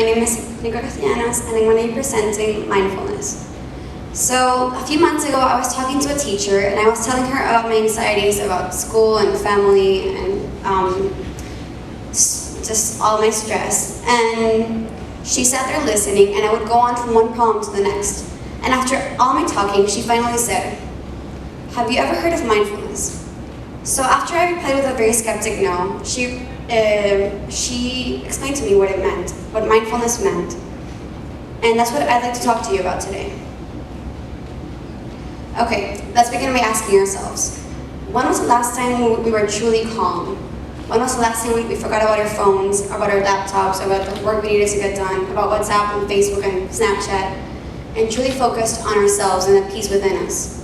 My name is Nicole Castellanos, and I'm going to be presenting mindfulness. So, a few months ago, I was talking to a teacher, and I was telling her about my anxieties about school and family, and just all my stress. And she sat there listening, and I would go on from one problem to the next. And after all my talking, she finally said, "Have you ever heard of mindfulness?" So after I replied with a very skeptic no, she explained to me what it meant, what mindfulness meant. And that's what I'd like to talk to you about today. Okay, let's begin by asking ourselves, when was the last time we were truly calm? When was the last time we forgot about our phones, about our laptops, about the work we needed to get done, about WhatsApp and Facebook and Snapchat, and truly focused on ourselves and the peace within us?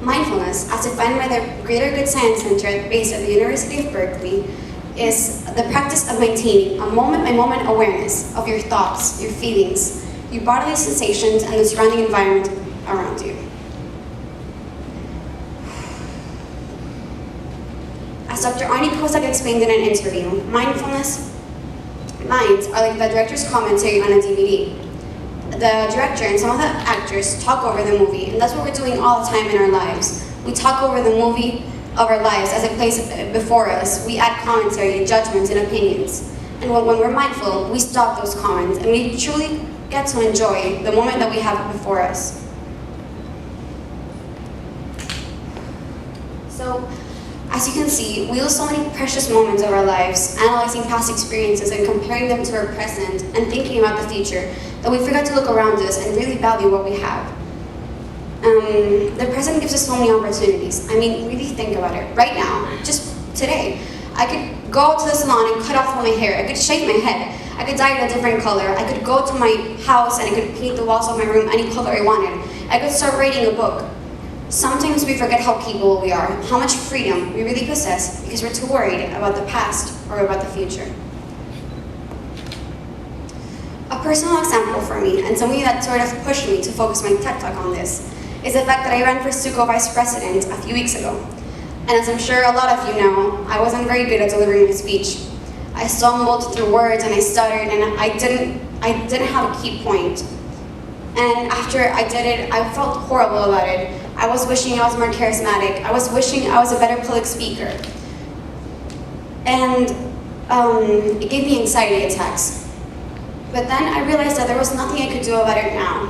Mindfulness, as defined by the Greater Good Science Center based at the University of Berkeley, is the practice of maintaining a moment-by-moment awareness of your thoughts, your feelings, your bodily sensations, and the surrounding environment around you. As Dr. Arnie Kozak explained in an interview, mindfulness minds are like the director's commentary on a DVD. The director and some of the actors talk over the movie, and that's what we're doing all the time in our lives. We talk over the movie of our lives as it plays before us. We add commentary, judgments, and opinions. And when we're mindful, we stop those comments, and we truly get to enjoy the moment that we have before us. So, as you can see, we lose so many precious moments of our lives, analyzing past experiences and comparing them to our present, and thinking about the future, that we forget to look around us and really value what we have. The present gives us so many opportunities. I mean, really think about it. Right now, just today, I could go to the salon and cut off all my hair. I could shave my head. I could dye it a different color. I could go to my house and I could paint the walls of my room any color I wanted. I could start writing a book. Sometimes we forget how capable we are, how much freedom we really possess because we're too worried about the past or about the future. A personal example for me, and something that sort of pushed me to focus my TED Talk on this, is the fact that I ran for SUCO Vice President a few weeks ago. And as I'm sure a lot of you know, I wasn't very good at delivering my speech. I stumbled through words and I stuttered, and I didn't have a key point. And after I did it, I felt horrible about it. I was wishing I was more charismatic. I was wishing I was a better public speaker. And it gave me anxiety attacks. But then I realized that there was nothing I could do about it now.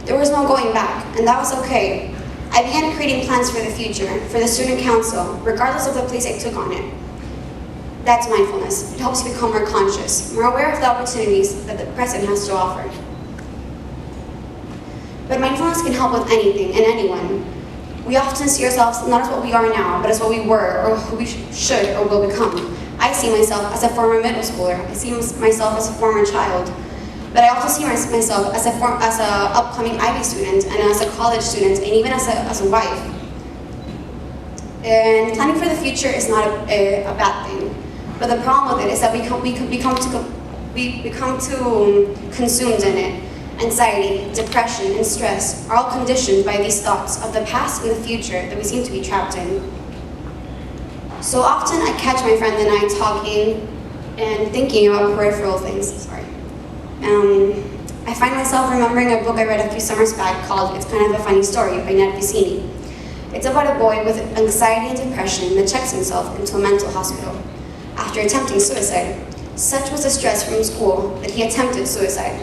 There was no going back, and that was okay. I began creating plans for the future, for the student council, regardless of the place I took on it. That's mindfulness. It helps you become more conscious, more aware of the opportunities that the present has to offer. But mindfulness can help with anything and anyone. We often see ourselves not as what we are now, but as what we were, or who we should or will become. I see myself as a former middle schooler. I see myself as a former child. But I also see myself as an upcoming Ivy student, and as a college student, and even as a wife. And planning for the future is not a bad thing. But the problem with it is that we become too consumed in it. Anxiety, depression, and stress are all conditioned by these thoughts of the past and the future that we seem to be trapped in. So often I catch my friend and I talking and thinking about peripheral things. I find myself remembering a book I read a few summers back called It's Kind of a Funny Story by Ned Vicini. It's about a boy with anxiety and depression that checks himself into a mental hospital after attempting suicide. Such was the stress from school that he attempted suicide.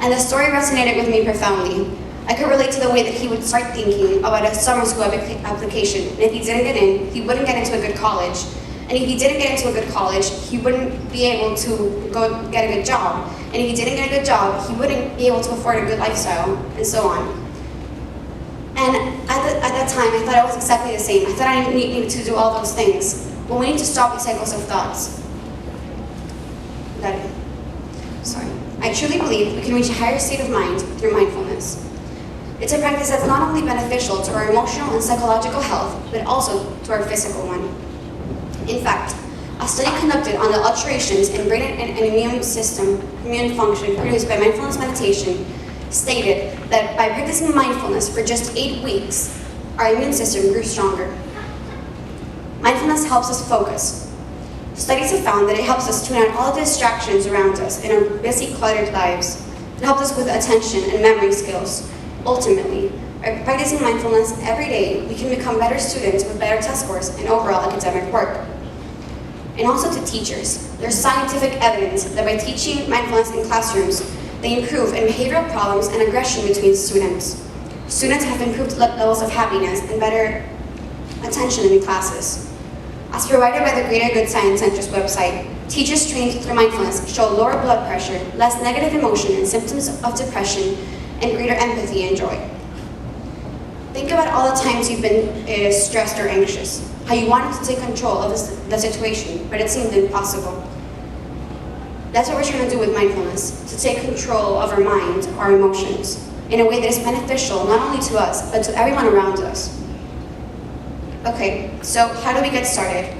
And the story resonated with me profoundly. I could relate to the way that he would start thinking about a summer school application, and if he didn't get in, he wouldn't get into a good college. And if he didn't get into a good college, he wouldn't be able to go get a good job. And if he didn't get a good job, he wouldn't be able to afford a good lifestyle, and so on. And at that time, I thought I was exactly the same. I thought I needed to do all those things. But we need to stop these cycles of thoughts. I truly believe we can reach a higher state of mind through mindfulness. It's a practice that's not only beneficial to our emotional and psychological health, but also to our physical one. In fact, a study conducted on the alterations in brain and immune function produced by mindfulness meditation stated that by practicing mindfulness for just 8 weeks, our immune system grew stronger. Mindfulness helps us focus. Studies have found that it helps us tune out all the distractions around us in our busy, cluttered lives. It helps us with attention and memory skills. Ultimately, by practicing mindfulness every day, we can become better students with better test scores and overall academic work. And also to teachers, there's scientific evidence that by teaching mindfulness in classrooms, they improve in behavioral problems and aggression between students. Students have improved levels of happiness and better attention in classes. As provided by the Greater Good Science Center's website, teachers trained through mindfulness show lower blood pressure, less negative emotion and symptoms of depression, and greater empathy and joy. Think about all the times you've been stressed or anxious, how you wanted to take control of the situation, but it seemed impossible. That's what we're trying to do with mindfulness, to take control of our mind, our emotions, in a way that is beneficial not only to us, but to everyone around us. Okay, so how do we get started?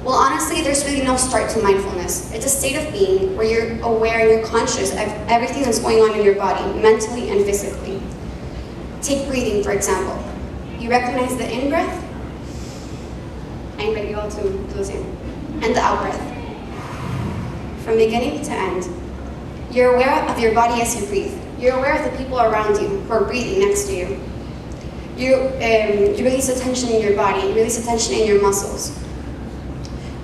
Well, honestly, there's really no start to mindfulness. It's a state of being where you're aware and you're conscious of everything that's going on in your body, mentally and physically. Take breathing, for example. You recognize the in-breath? I invite you all to do the same. And the out-breath. From beginning to end. You're aware of your body as you breathe. You're aware of the people around you who are breathing next to you. You release the tension in your body, you release the tension in your muscles.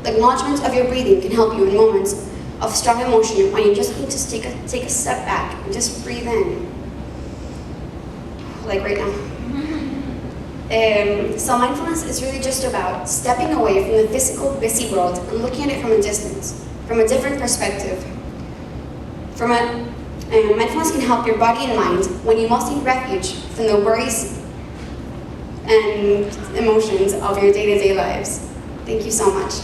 The acknowledgement of your breathing can help you in moments of strong emotion when you just need to take a step back and just breathe in. Like right now. So mindfulness is really just about stepping away from the physical, busy world and looking at it from a distance, from a different perspective. Mindfulness can help your body and mind when you most need refuge from the worries and emotions of your day-to-day lives. Thank you so much.